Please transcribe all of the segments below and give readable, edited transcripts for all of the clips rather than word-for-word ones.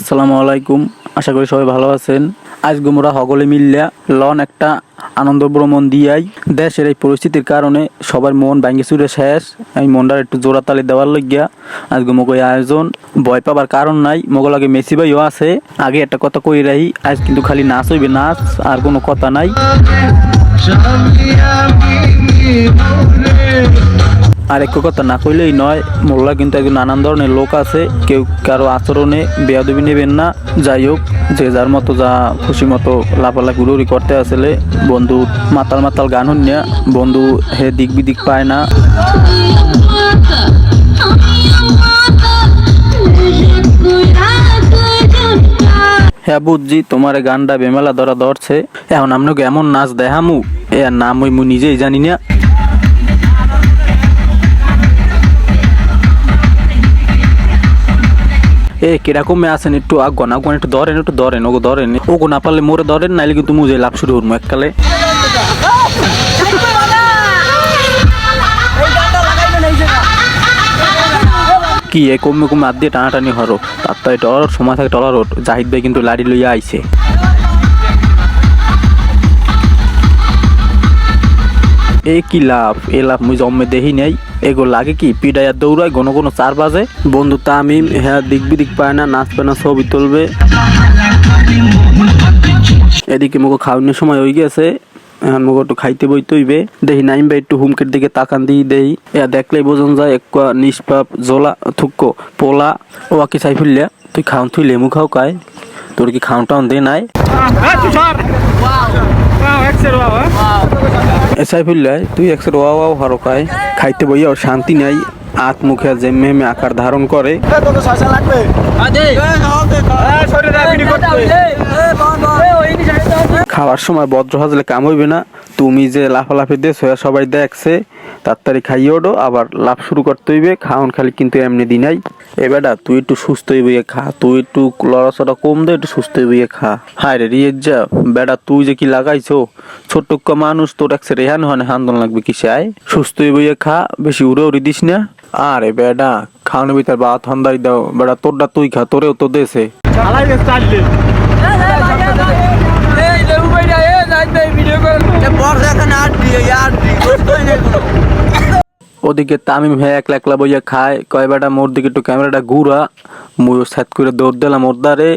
আসসালামু আলাইকুম। আশা করি সবাই ভালো আছেন। আজকে মোরা সকলে মিললা লন একটা আনন্দ ভ্রমণ দিয়াই দেশের এই পরিস্থিতির কারণে সবার মন ভাঙ্গি চুরে শেষ। এই মনটার একটু জোড়া তালি দেওয়ার লাগিয়া আজকে মগ আয়োজন। ভয় পাবার কারণ নাই, মগল আগে মেসি ভাইও আছে। আগে একটা কথা কই রাহি, আজ কিন্তু খালি নাচ হইবে, নাচ আর কোনো কথা নাই। আর এক কথা না কইলেই নয়, মোল্লা কিন্তু একজন নানান ধরনের লোক আছে, কেউ কারো আচরণে বেয়াদবি নেবেন না। যাই হোক, যে যার মতো যা খুশি মতো লাফালাফি উড়ি করতে আসলে বন্ধু মাতাল মাতাল গান শুনিয়া বন্ধু হে দিক বিদিক পায় না। হ্যাঁ বুঝছি, তোমার গানটা বেমেলা ধরা ধরছে। এখন আপনাকে এমন নাচ দেখামু এর নাম ওই মু নিজেই জানি না। কিরকম আছেন একটু আগুন আগুন একটু ধরেন ওগো ধরেন ওগো না পারলে মোরে ধরেন, নাইলে কিন্তু মুজে লাভ শুরু করবো এককালে। কি কমে কমে আদ দিয়ে টানাটানি হরো তার টলার সময় থাকে টলার জাহিদ ভাই কিন্তু লাড়ি লইয়া আইছে। কি লাভ এ লাভ মুই জম্মে দেখি নাই। এগো লাগে কি পিডাইয়া দৌড়ায় কোনো কোনো 4 বাজে। বন্ধু তামিম হ্যাঁ দিক বিদিক পায় না, নাচবে না, ছবি তুলবে। এদিকে মুখো খাওয়ানোর সময় হয়ে গেছে, এখন মুখো একটু খাইতে বইতে হইবে। দেখি নাইম ভাই একটু হুমকের দিকে তাকান দিয়ে দেই, এ দেখলেই বোঝন যায় এক নিষ্পাপ জোলা থুক্কো পোলা। ও কি চাই ফুললিয়া তুই খাওন তুই লেমু খাও কায়, তোর কি খাওন টাউন দে নাই? এসাই ফুললাই তুই একশো ওয়া ওয়াও হরকায় খাইতে বইয়া শান্তি নাই। আত মুখে জেমে আকার ধারণ করে। খাওয়ার সময় বজ্র হাজলে কাম হইবে না। তুমি যে লাফালাফি দিয়ে সবাই দেখছে তাড়াতাড়ি খাইয়ে ওঠো, আবার লাভ শুরু করতে হইবে। খাওন খালি কিন্তু এমনি দিনাই। এ বেটা তুই একটু সুস্থ হইবে খা, তুই একটু লড়াচড়া কম দে, একটু সুস্থ হইবে খা। হায় রে রিয়ে যা বেটা, তুই যে কি লাগাইছো ছোট্ট মানুষ, তোর একসে রেহান হয় হান্দন লাগবে কিসে। আয় সুস্থ হইবে খা, বেশি উড়ে উড়ি দিস না। আরে বেটা খাওয়ানোর ভিতর বা ঠান্ডাই দাও বেটা, তোরটা তুই খা, তোরেও তো দেশে। ওদিকে তামিম হ্যাঁ একলা একলা বইয়া খায়, কয় বেটা মোর দিকে একটু ক্যামেরাটা ঘুরা। মুই সেট করে দৌড় দিলাম ওর দ্বারে।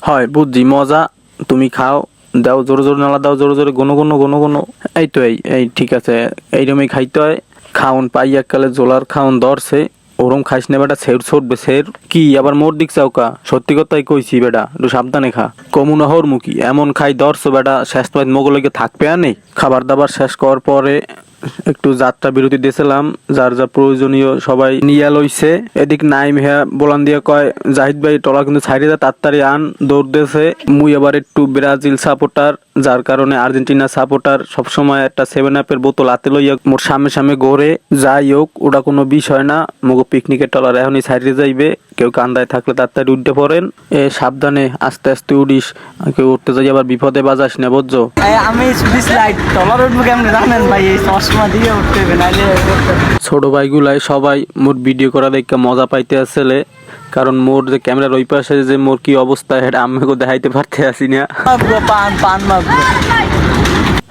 হয় বুঝছি মজা, তুমি খাও, দাও জোরে জোরে নালা দাও, জোরে জোরে গোনো গোনো গোনো গোনো। এই তো এই ঠিক আছে, এইরকমই খাইতে হয়। খাউন পাই এককালে জোলার খাউন ধরছে, ওরম খাইস না বেটা, ছেড় ছড়বে ছেড়। কি আবার মোর দিক চাওকা, সত্যি কথাই কইছি বেটা, একটু সাবধানে খা। কমুনা হর মুখী এমন খাই ধরছো বেটা, শেষ পাইত মোগলকে থাকবে আনে। খাবার দাবার শেষ করার পরে একটু যাত্রা বিরতি দিয়েছিলাম, যার যা প্রয়োজনীয় সবাই নিয়ে লইছে। এদিক নাইম হ্যাঁ বলান দিয়ে কয় জাহিদ ভাই টলা কিন্তু ছাইড়ে যা তাড়াতাড়ি আন, দৌড় দিয়েছে। মুই আবার একটু ব্রাজিল সাপোর্টার, যার কারণে আর্জেন্টিনা সাপোর্টার, সবসময় একটা 7-আপের বোতল হাতে লইয়া মোর সামনে সামনে ঘোরে। যাই হোক ওটা কোনো বিষয় না, মগো পিকনিকের টলার এখনই ছাইড়ে যাইবে। কেউ কান্দায় থাকলে তাড়াতাড়ি উঠতে পড়েন। সাবধানে আস্তে আস্তে উড়িস, কেউ উঠতে যাই আবার বিপদে বাজাস না বুঝছো। আমি টলার উঠবো কেমন জানেন ভাই, এই চশমা দিয়ে উঠতে হবে নাইলে। ছোট ভাইগুলাই সবাই মোর ভিডিও করা দেখে মজা পাইতে আসলে, কারণ মোর যে ক্যামেরার ওই পাশে যে মোর কি অবস্থা এটা আমাকে দেখাইতে পারতে আসি না।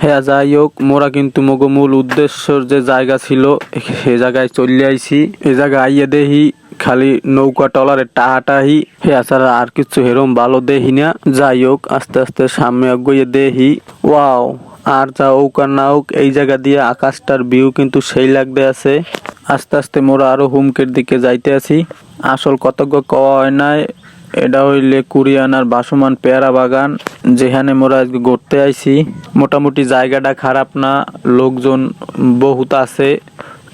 হ্যাঁ যাই হোক, মোরা কিন্তু মগো মূল উদ্দেশ্যর যে জায়গা ছিল সে জায়গায় চলে আইছি। এ জায়গায় আইয়ে দেখি খালি নৌকা টলারে টাহাটাহি, হ্যাঁ ছাড়া আর কিছু হেরম ভালো দেখি না। যাই হোক আস্তে আস্তে সামনে এগিয়ে দেখি, ওয়াও আর যা হোক আর না হোক এই জায়গা দিয়ে আকাশটার ভিউ কিন্তু সেই লাগতে আছে। আস্তে আস্তে মোরা আরো হুমকের দিকে যাইতে আছি। আসল কতজ্ঞ কওয়া হয় নাই, এটা হইলে কুরিয়ানার ভাসমান পেয়ারা বাগান, যেখানে মোরা আজকে ঘুরতে আইছি। মোটামুটি জায়গাটা খারাপ না, লোকজন বহুত আছে,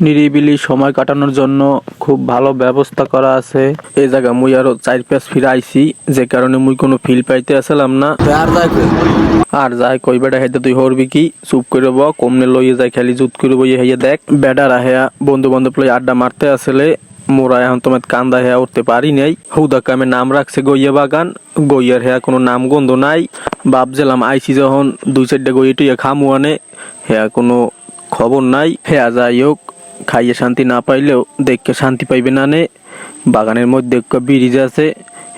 নিরিবিলি সময় কাটানোর জন্য খুব ভালো ব্যবস্থা করা আছে। এই জায়গা মুই আরো 4-5 ফিরে আইছি, যে কারণে মুই কোনো ফিল পাইতে আসলাম না। আর যাই কই বেটা হেতে তুই হরবি কি, চুপ করে ব, কমনে লইয়ে যায় খালি জুত করে বইয়ে হইয়া দেখ। বেটারা হেয়া বন্ধু বান্ধব লই আড্ডা মারতে আসলে, মোরা এখন তোমার কান্দা হেয়া উঠতে পারি নাই। হুদা কামে নাম রাখছে গইয়া বাগান, গইয়ার হেয়া কোনো নাম গন্ধ নাই। ভাবছিলাম আইসি যখন 2-4টা গইয়ে টুইয়া খামু আনে, হেয়া কোনো খবর নাই। হেয়া যাই হোক খাইয়ে শান্তি না পাইলেও দেখকে শান্তি পাইবে না নে। বাগানের মধ্যে একটা ব্রিজ আছে,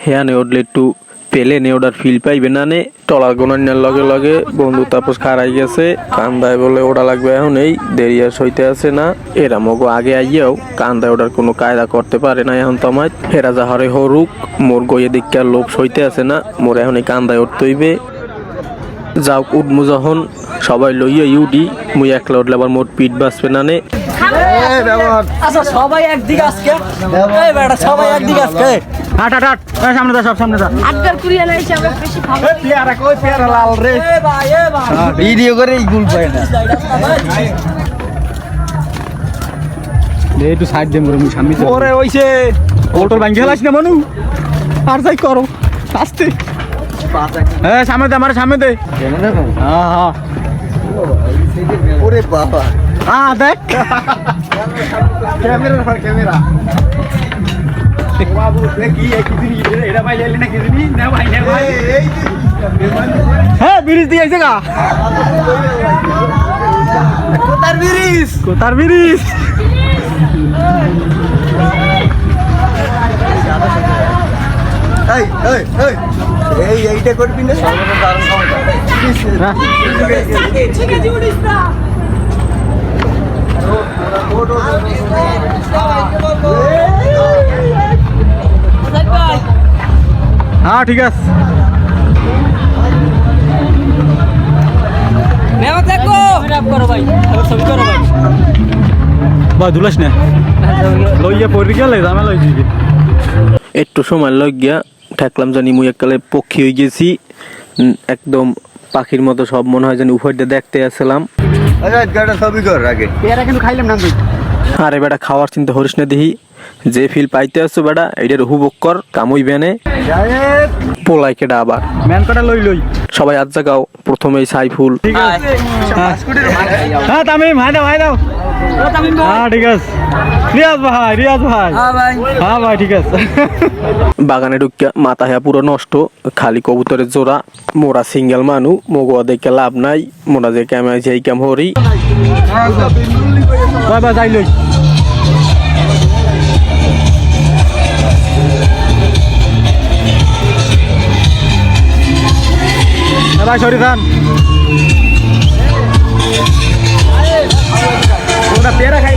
হেয়ানে উঠলে একটু পেলে নে ওটার ফিল পাইবে না নে। টলার গোনার লগে লগে বন্ধু তাপস খারাই গেছে, কান্দায় বলে ওটা লাগবে এখন এই দেরি আর সইতে আছে না। এরা মগো আগে আইয়াও কান্দায় ওটার কোনো কায়দা করতে পারে না এখন তোমায়। হেরা যাহারে হরুক মোর গইয়ে দিকে আর লোভ সইতে আছে না, মোর এখন এই কান্দায় উঠতে হইবে। যাও উঠমু যখন সবাই লইয়া ইউডি, মুই একলা উঠলে আবার মোট পিঠ বাঁচবে না নে। আচ্ছা সবাই একদিকে আজকে এই বেটা সবাই একদিকে আজকে হাট হাট হাট সামনে দা সব সামনে দা আটকার কুড়িয়ে লাইছে আমরা বেশি ভালো পেয়ারা কই পেয়ারা লাল রে এ ভাই ভিডিও করে গুল পায় না দে একটু সাইড দে মোরে, মুই সামনে যাবো। ওরে ওইছে ওটোর ভাঙ্গি হেলাস না মানু, আর যাই করো আস্তে। হ্যাঁ সামনে দে, আমার সামনে দে। হ্যাঁ হ্যাঁ ওরে বাবা হ্যাঁ দেখ ক্যামেরা বাবু দেখি কি দিন এটা ভাই এলি না কি দিন না ভাই না ভাই হ্যাঁ ব্রিজ দিয়ে আইছে গা, কোতার বিরিস কোথার ব্রিজ? এই এই এই এইটা করবি না সর্বদা দারুণ ক্ষমতা ঠিক আছে উড়িস না হ্যাঁ ঠিক আছে। মেও দেখো করো ভাই ছবি করো ভাই ভাই ধুলাস না, লইয়া পড়বি গেলে দামে লই দিবি। একটু সময় লাগিয়া ঠেকলাম জানি মুই এককালে পক্ষী হয়ে গেছি, একদম পাখির মতো সব মনে হয় জানি উপর দিয়ে দেখতে আসলাম। আচ্ছা গাড়ি ছবি কর আগে পেয়ারা কিন্তু খাইলাম না তুই। আরে বেটা খাওয়ার চিন্তা করিস না দেখি, যে ফিল পাইতে আসছো বেটা এইটার হুবক কর, কামুই বেনে পোলাই কেডা আবার। ম্যান কটা লই লই সবাই আজ জাগাও, প্রথমেই সাইফুল। ঠিক আছে। হ্যাঁ তামিম হাই দাও হাই দাও। হ্যাঁ ঠিক আছে। রিয়াজ ভাই রিয়াজ ভাই হ্যাঁ ভাই হ্যাঁ ভাই ঠিক আছে। বাগানে ঢুকিয়া মাথা হ্যা পুরো নষ্ট, খালি কবুতরের জোড়া। মোরা সিঙ্গেল মানু মগুয়া দেখে লাভ নাই, মোরা যে ক্যাম আছে এই ক্যাম হরি। ভাই ভাই যাই লই। ভাই সরি থান ওটা পেয়ারা খাই।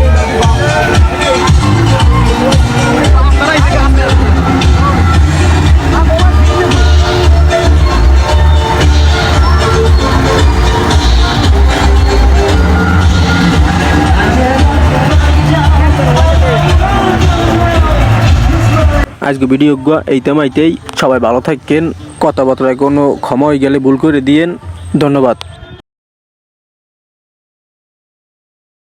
আজকে ভিডিও এই তেমাইতেই, সবাই ভালো থাকেন, কথাবার্তায় কোনো ক্ষমা হয়ে গেলে ভুল করে দিয়েন। ধন্যবাদ।